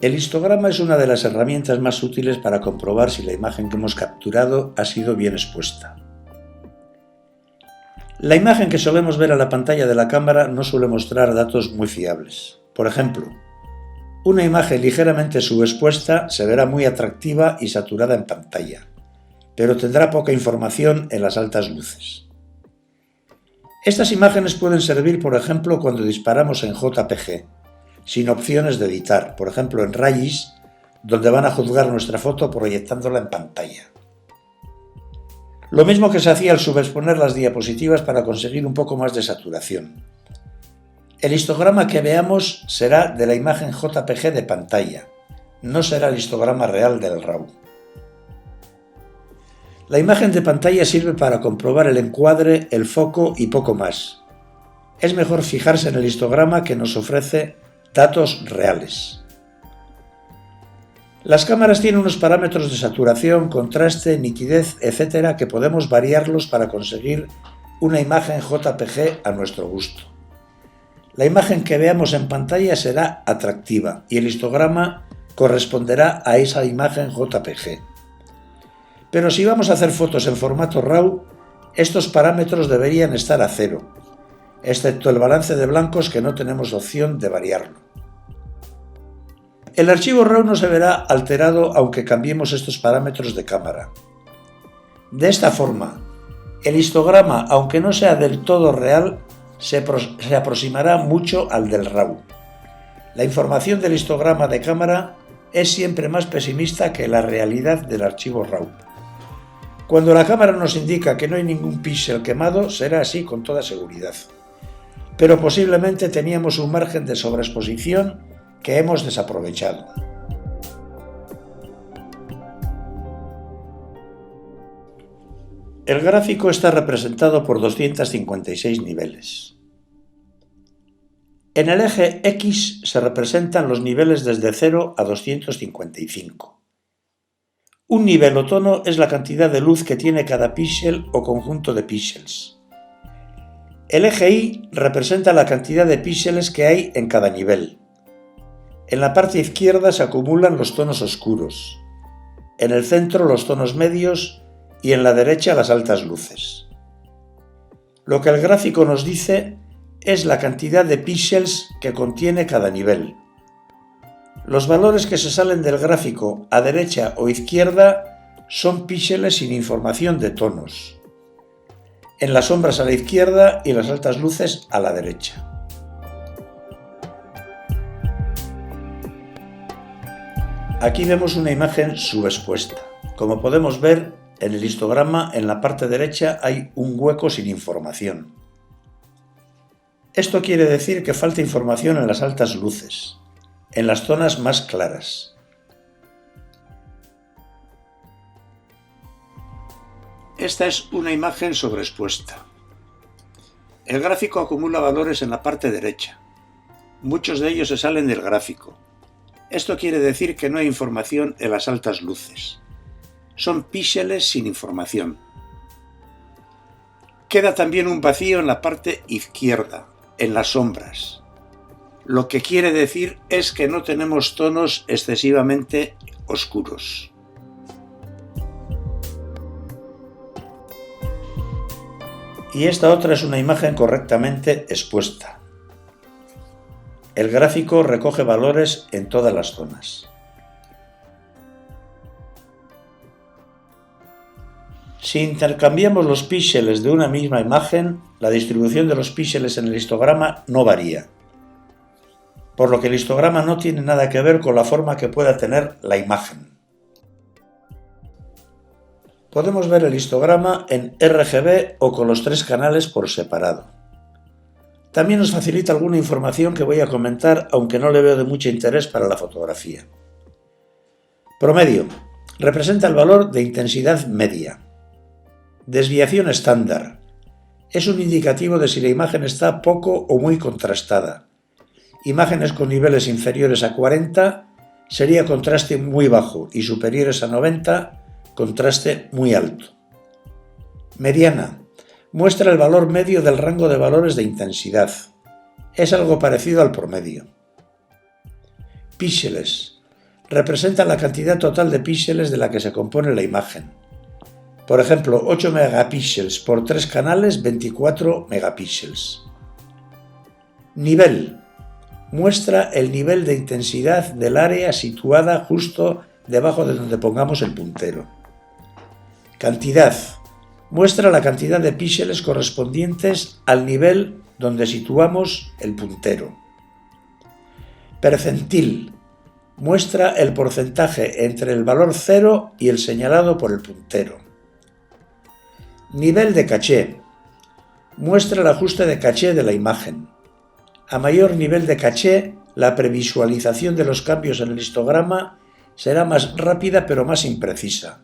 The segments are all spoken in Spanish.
El histograma es una de las herramientas más útiles para comprobar si la imagen que hemos capturado ha sido bien expuesta. La imagen que solemos ver a la pantalla de la cámara no suele mostrar datos muy fiables. Por ejemplo, una imagen ligeramente subexpuesta se verá muy atractiva y saturada en pantalla, pero tendrá poca información en las altas luces. Estas imágenes pueden servir, por ejemplo, cuando disparamos en JPG, sin opciones de editar, por ejemplo en RAWs, donde van a juzgar nuestra foto proyectándola en pantalla. Lo mismo que se hacía al subexponer las diapositivas para conseguir un poco más de saturación. El histograma que veamos será de la imagen JPG de pantalla, no será el histograma real del RAW. La imagen de pantalla sirve para comprobar el encuadre, el foco y poco más. Es mejor fijarse en el histograma que nos ofrece datos reales. Las cámaras tienen unos parámetros de saturación, contraste, nitidez, etc. que podemos variarlos para conseguir una imagen JPG a nuestro gusto. La imagen que veamos en pantalla será atractiva y el histograma corresponderá a esa imagen JPG. Pero si vamos a hacer fotos en formato RAW, estos parámetros deberían estar a 0, excepto el balance de blancos que no tenemos opción de variarlo. El archivo RAW no se verá alterado aunque cambiemos estos parámetros de cámara. De esta forma, el histograma, aunque no sea del todo real, se aproximará mucho al del RAW. La información del histograma de cámara es siempre más pesimista que la realidad del archivo RAW. Cuando la cámara nos indica que no hay ningún píxel quemado, será así con toda seguridad. Pero posiblemente teníamos un margen de sobreexposición que hemos desaprovechado. El gráfico está representado por 256 niveles. En el eje X se representan los niveles desde 0 a 255. Un nivel o tono es la cantidad de luz que tiene cada píxel o conjunto de píxeles. El eje Y representa la cantidad de píxeles que hay en cada nivel. En la parte izquierda se acumulan los tonos oscuros, en el centro los tonos medios y en la derecha las altas luces. Lo que el gráfico nos dice es la cantidad de píxeles que contiene cada nivel. Los valores que se salen del gráfico a derecha o izquierda son píxeles sin información de tonos. En las sombras a la izquierda y las altas luces a la derecha. Aquí vemos una imagen subexpuesta. Como podemos ver, en el histograma en la parte derecha hay un hueco sin información. Esto quiere decir que falta información en las altas luces, en las zonas más claras. Esta es una imagen sobreexpuesta. El gráfico acumula valores en la parte derecha. Muchos de ellos se salen del gráfico. Esto quiere decir que no hay información en las altas luces. Son píxeles sin información. Queda también un vacío en la parte izquierda, en las sombras. Lo que quiere decir es que no tenemos tonos excesivamente oscuros. Y esta otra es una imagen correctamente expuesta. El gráfico recoge valores en todas las zonas. Si intercambiamos los píxeles de una misma imagen, la distribución de los píxeles en el histograma no varía, por lo que el histograma no tiene nada que ver con la forma que pueda tener la imagen. Podemos ver el histograma en RGB o con los 3 canales por separado. También nos facilita alguna información que voy a comentar, aunque no le veo de mucho interés para la fotografía. Promedio. Representa el valor de intensidad media. Desviación estándar. Es un indicativo de si la imagen está poco o muy contrastada. Imágenes con niveles inferiores a 40 sería contraste muy bajo y superiores a 90, contraste muy alto. Mediana. Muestra el valor medio del rango de valores de intensidad. Es algo parecido al promedio. Píxeles. representa la cantidad total de píxeles de la que se compone la imagen. Por ejemplo, 8 megapíxeles por 3 canales, 24 megapíxeles. Nivel. Muestra el nivel de intensidad del área situada justo debajo de donde pongamos el puntero. Cantidad. Muestra la cantidad de píxeles correspondientes al nivel donde situamos el puntero. Percentil. Muestra el porcentaje entre el valor 0 y el señalado por el puntero. Nivel de caché. Muestra el ajuste de caché de la imagen. A mayor nivel de caché, la previsualización de los cambios en el histograma será más rápida pero más imprecisa.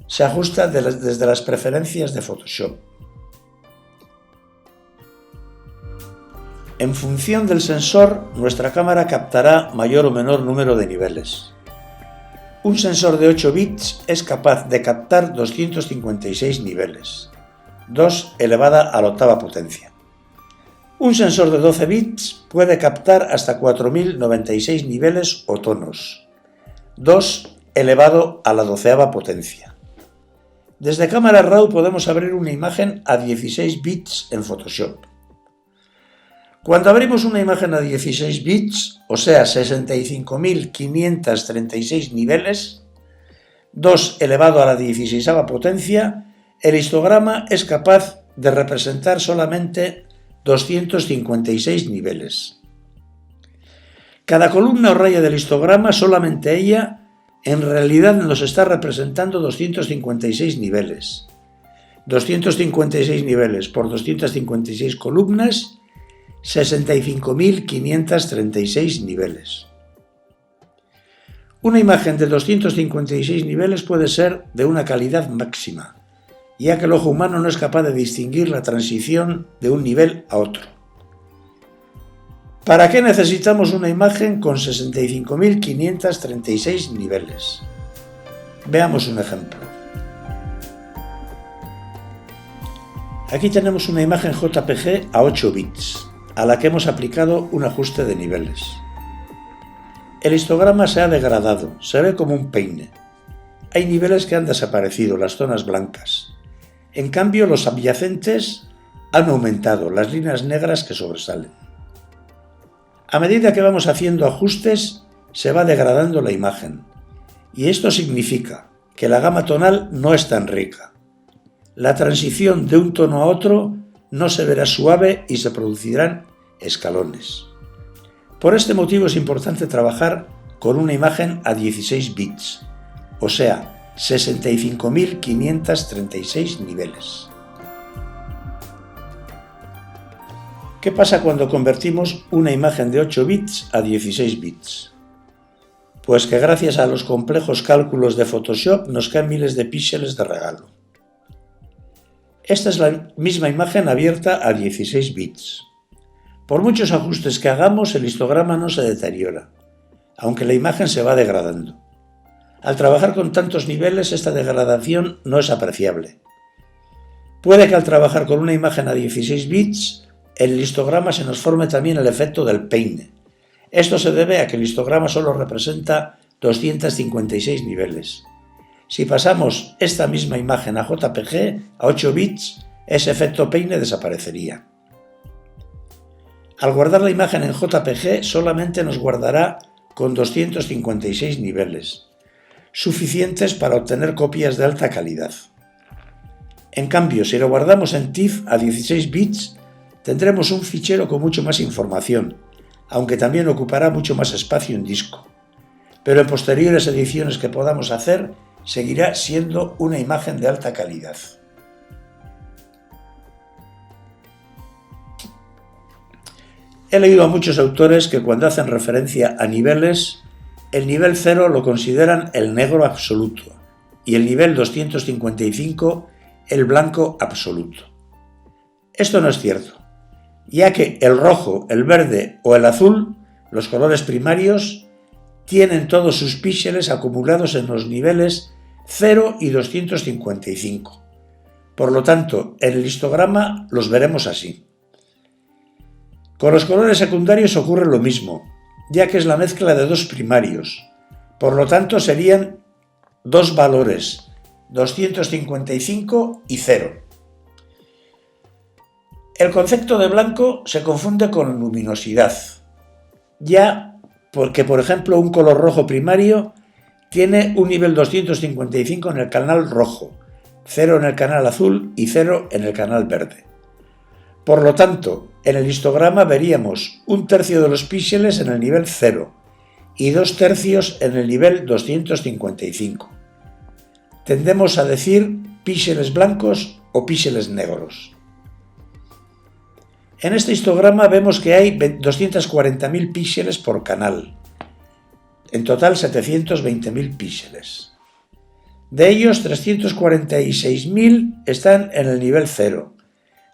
Se ajusta desde las preferencias de Photoshop. En función del sensor, nuestra cámara captará mayor o menor número de niveles. Un sensor de 8 bits es capaz de captar 256 niveles, 2 elevada a la octava potencia. Un sensor de 12 bits puede captar hasta 4096 niveles o tonos, 2 elevado a la doceava potencia. Desde cámara RAW podemos abrir una imagen a 16 bits en Photoshop. Cuando abrimos una imagen a 16 bits, o sea 65.536 niveles, 2 elevado a la 16ª potencia, el histograma es capaz de representar solamente 256 niveles. Cada columna o raya del histograma, solamente ella, en realidad nos está representando 256 niveles. 256 niveles por 256 columnas, 65.536 niveles. Una imagen de 256 niveles puede ser de una calidad máxima, ya que el ojo humano no es capaz de distinguir la transición de un nivel a otro. ¿Para qué necesitamos una imagen con 65.536 niveles? Veamos un ejemplo. Aquí tenemos una imagen JPG a 8 bits, a la que hemos aplicado un ajuste de niveles. El histograma se ha degradado, se ve como un peine. Hay niveles que han desaparecido, las zonas blancas. En cambio, los adyacentes han aumentado, las líneas negras que sobresalen. A medida que vamos haciendo ajustes, se va degradando la imagen. Y esto significa que la gama tonal no es tan rica. La transición de un tono a otro no se verá suave y se producirán escalones. Por este motivo es importante trabajar con una imagen a 16 bits, o sea, 65.536 niveles. ¿Qué pasa cuando convertimos una imagen de 8 bits a 16 bits? Pues que gracias a los complejos cálculos de Photoshop nos caen miles de píxeles de regalo. Esta es la misma imagen abierta a 16 bits. Por muchos ajustes que hagamos, el histograma no se deteriora, aunque la imagen se va degradando. Al trabajar con tantos niveles, esta degradación no es apreciable. Puede que al trabajar con una imagen a 16 bits, en el histograma se nos forme también el efecto del peine. Esto se debe a que el histograma solo representa 256 niveles. Si pasamos esta misma imagen a JPG, a 8 bits, ese efecto peine desaparecería. Al guardar la imagen en JPG, solamente nos guardará con 256 niveles, suficientes para obtener copias de alta calidad. En cambio, si lo guardamos en TIFF a 16 bits, tendremos un fichero con mucho más información, aunque también ocupará mucho más espacio en disco. Pero en posteriores ediciones que podamos hacer, seguirá siendo una imagen de alta calidad. He leído a muchos autores que cuando hacen referencia a niveles, el nivel 0 lo consideran el negro absoluto y el nivel 255 el blanco absoluto. Esto no es cierto, ya que el rojo, el verde o el azul, los colores primarios, tienen todos sus píxeles acumulados en los niveles 0 y 255. Por lo tanto, en el histograma los veremos así. Con los colores secundarios ocurre lo mismo, ya que es la mezcla de dos primarios, Por lo tanto, serían dos valores, 255 y 0. El concepto de blanco se confunde con luminosidad, ya porque, por ejemplo, un color rojo primario tiene un nivel 255 en el canal rojo, 0 en el canal azul y 0 en el canal verde. Por lo tanto, en el histograma veríamos 1/3 de los píxeles en el nivel 0 y 2/3 en el nivel 255. Tendemos a decir píxeles blancos o píxeles negros. En este histograma vemos que hay 240.000 píxeles por canal. En total 720.000 píxeles. De ellos 346.000 están en el nivel 0,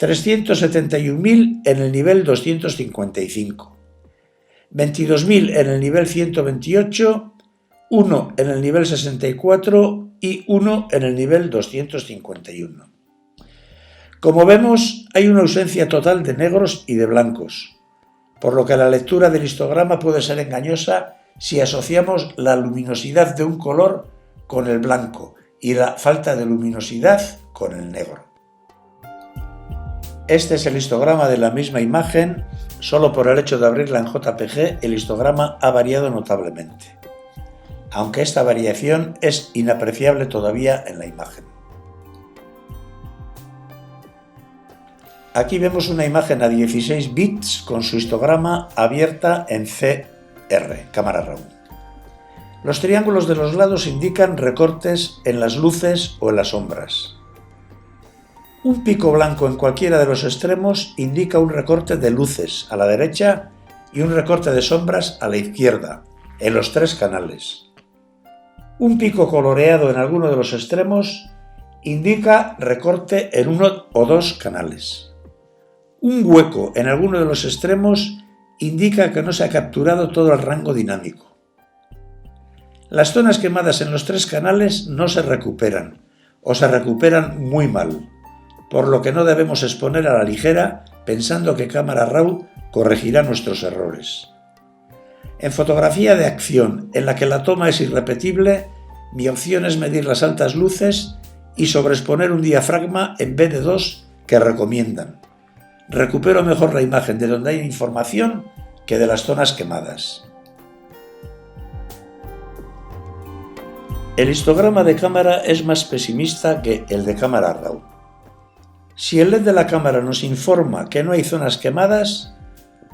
371.000 en el nivel 255, 22.000 en el nivel 128, 1 en el nivel 64 y 1 en el nivel 251. Como vemos, hay una ausencia total de negros y de blancos, por lo que la lectura del histograma puede ser engañosa si asociamos la luminosidad de un color con el blanco y la falta de luminosidad con el negro. Este es el histograma de la misma imagen. Solo por el hecho de abrirla en JPG, el histograma ha variado notablemente, aunque esta variación es inapreciable todavía en la imagen. Aquí vemos una imagen a 16 bits con su histograma abierta en CR, cámara RAW. Los triángulos de los lados indican recortes en las luces o en las sombras. Un pico blanco en cualquiera de los extremos indica un recorte de luces a la derecha y un recorte de sombras a la izquierda, en los 3 canales. Un pico coloreado en alguno de los extremos indica recorte en 1 o 2 canales. Un hueco en alguno de los extremos indica que no se ha capturado todo el rango dinámico. Las zonas quemadas en los 3 canales no se recuperan o se recuperan muy mal, por lo que no debemos exponer a la ligera pensando que cámara RAW corregirá nuestros errores. En fotografía de acción, en la que la toma es irrepetible, mi opción es medir las altas luces y sobreexponer un diafragma en vez de 2 que recomiendan. Recupero mejor la imagen de donde hay información que de las zonas quemadas. El histograma de cámara es más pesimista que el de cámara RAW. Si el LED de la cámara nos informa que no hay zonas quemadas,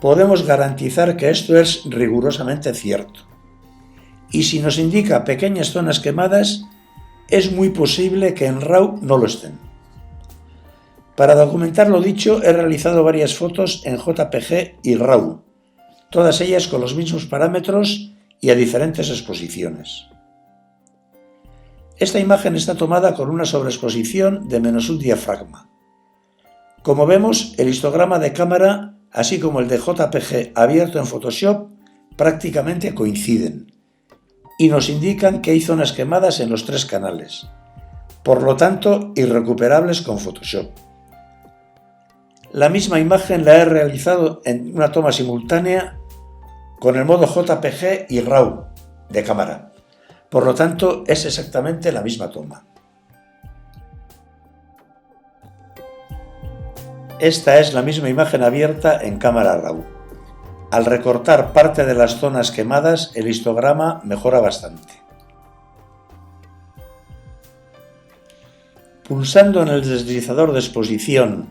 podemos garantizar que esto es rigurosamente cierto. Y si nos indica pequeñas zonas quemadas, es muy posible que en RAW no lo estén. Para documentar lo dicho, he realizado varias fotos en JPG y RAW, todas ellas con los mismos parámetros y a diferentes exposiciones. Esta imagen está tomada con una sobreexposición de -1 diafragma. Como vemos, el histograma de cámara, así como el de JPG abierto en Photoshop, prácticamente coinciden y nos indican que hay zonas quemadas en los 3 canales, por lo tanto irrecuperables con Photoshop. La misma imagen la he realizado en una toma simultánea con el modo JPG y RAW de cámara. Por lo tanto, es exactamente la misma toma. Esta es la misma imagen abierta en cámara RAW. Al recortar parte de las zonas quemadas, el histograma mejora bastante. Pulsando en el deslizador de exposición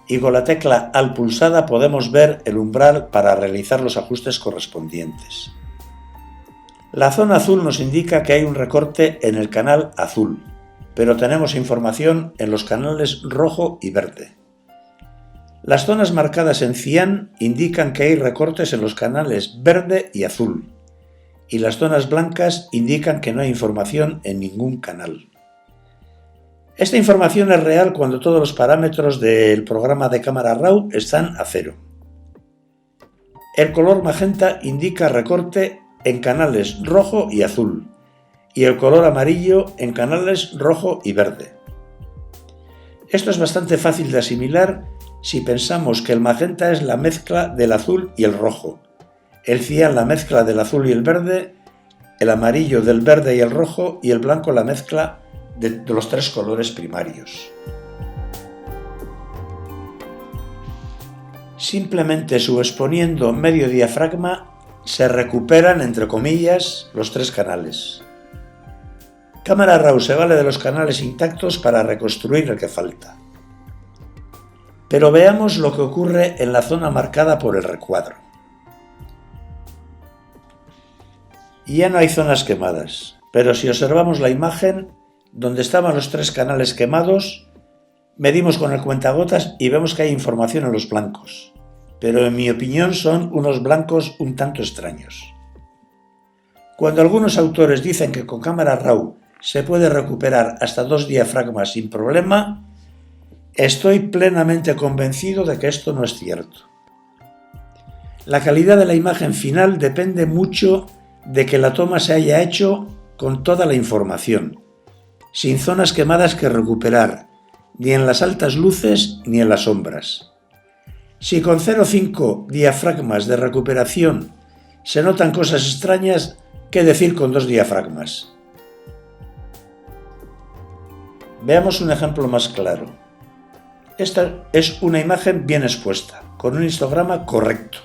y con la tecla Alt pulsada podemos ver el umbral para realizar los ajustes correspondientes. La zona azul nos indica que hay un recorte en el canal azul, pero tenemos información en los canales rojo y verde. Las zonas marcadas en cian indican que hay recortes en los canales verde y azul, y las zonas blancas indican que no hay información en ningún canal. Esta información es real cuando todos los parámetros del programa de cámara RAW están a 0. El color magenta indica recorte en canales rojo y azul, y el color amarillo en canales rojo y verde. Esto es bastante fácil de asimilar si pensamos que el magenta es la mezcla del azul y el rojo, el cian la mezcla del azul y el verde, el amarillo del verde y el rojo, y el blanco la mezcla de los tres colores primarios. Simplemente subexponiendo medio diafragma se recuperan, entre comillas, los tres canales. Cámara RAW se vale de los canales intactos para reconstruir el que falta. Pero veamos lo que ocurre en la zona marcada por el recuadro. Ya no hay zonas quemadas, pero si observamos la imagen, donde estaban los tres canales quemados, medimos con el cuentagotas y vemos que hay información en los blancos, pero en mi opinión son unos blancos un tanto extraños. Cuando algunos autores dicen que con cámara RAW se puede recuperar hasta 2 diafragmas sin problema, estoy plenamente convencido de que esto no es cierto. La calidad de la imagen final depende mucho de que la toma se haya hecho con toda la información, sin zonas quemadas que recuperar, ni en las altas luces ni en las sombras. Si con 0,5 diafragmas de recuperación se notan cosas extrañas, ¿qué decir con 2 diafragmas? Veamos un ejemplo más claro. Esta es una imagen bien expuesta, con un histograma correcto,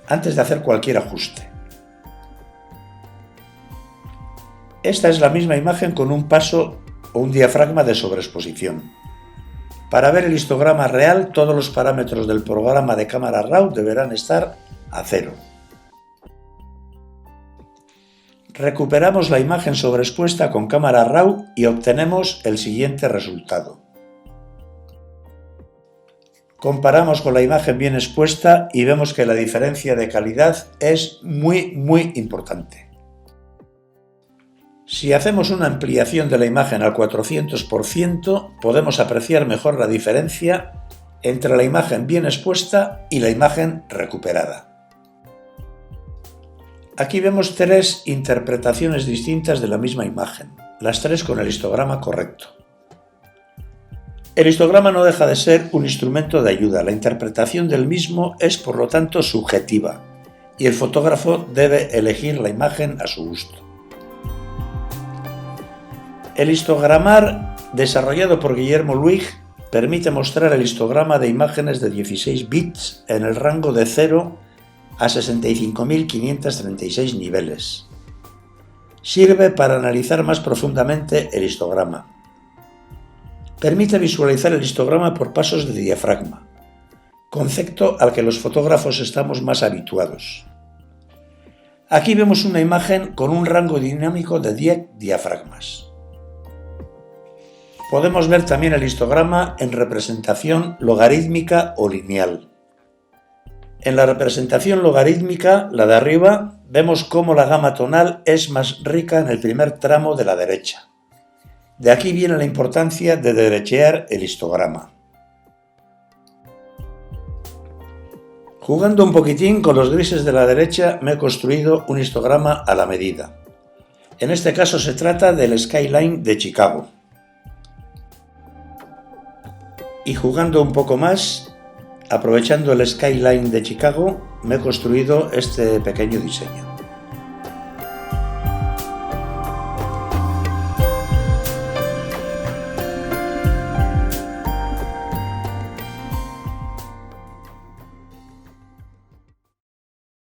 antes de hacer cualquier ajuste. Esta es la misma imagen con un paso o un diafragma de sobreexposición. Para ver el histograma real, todos los parámetros del programa de cámara RAW deberán estar a 0. Recuperamos la imagen sobreexpuesta con cámara RAW y obtenemos el siguiente resultado. Comparamos con la imagen bien expuesta y vemos que la diferencia de calidad es muy importante. Si hacemos una ampliación de la imagen al 400%, podemos apreciar mejor la diferencia entre la imagen bien expuesta y la imagen recuperada. Aquí vemos 3 interpretaciones distintas de la misma imagen, las 3 con el histograma correcto. El histograma no deja de ser un instrumento de ayuda, la interpretación del mismo es por lo tanto subjetiva y el fotógrafo debe elegir la imagen a su gusto. El histogramar, desarrollado por Guillermo Luig, permite mostrar el histograma de imágenes de 16 bits en el rango de 0 a 65.536 niveles. Sirve para analizar más profundamente el histograma. Permite visualizar el histograma por pasos de diafragma, concepto al que los fotógrafos estamos más habituados. Aquí vemos una imagen con un rango dinámico de 10 diafragmas. Podemos ver también el histograma en representación logarítmica o lineal. En la representación logarítmica, la de arriba, vemos cómo la gama tonal es más rica en el primer tramo de la derecha. De aquí viene la importancia de derechear el histograma. Jugando un poquitín con los grises de la derecha, me he construido un histograma a la medida. En este caso se trata del Skyline de Chicago. Y jugando un poco más, aprovechando el Skyline de Chicago, me he construido este pequeño diseño.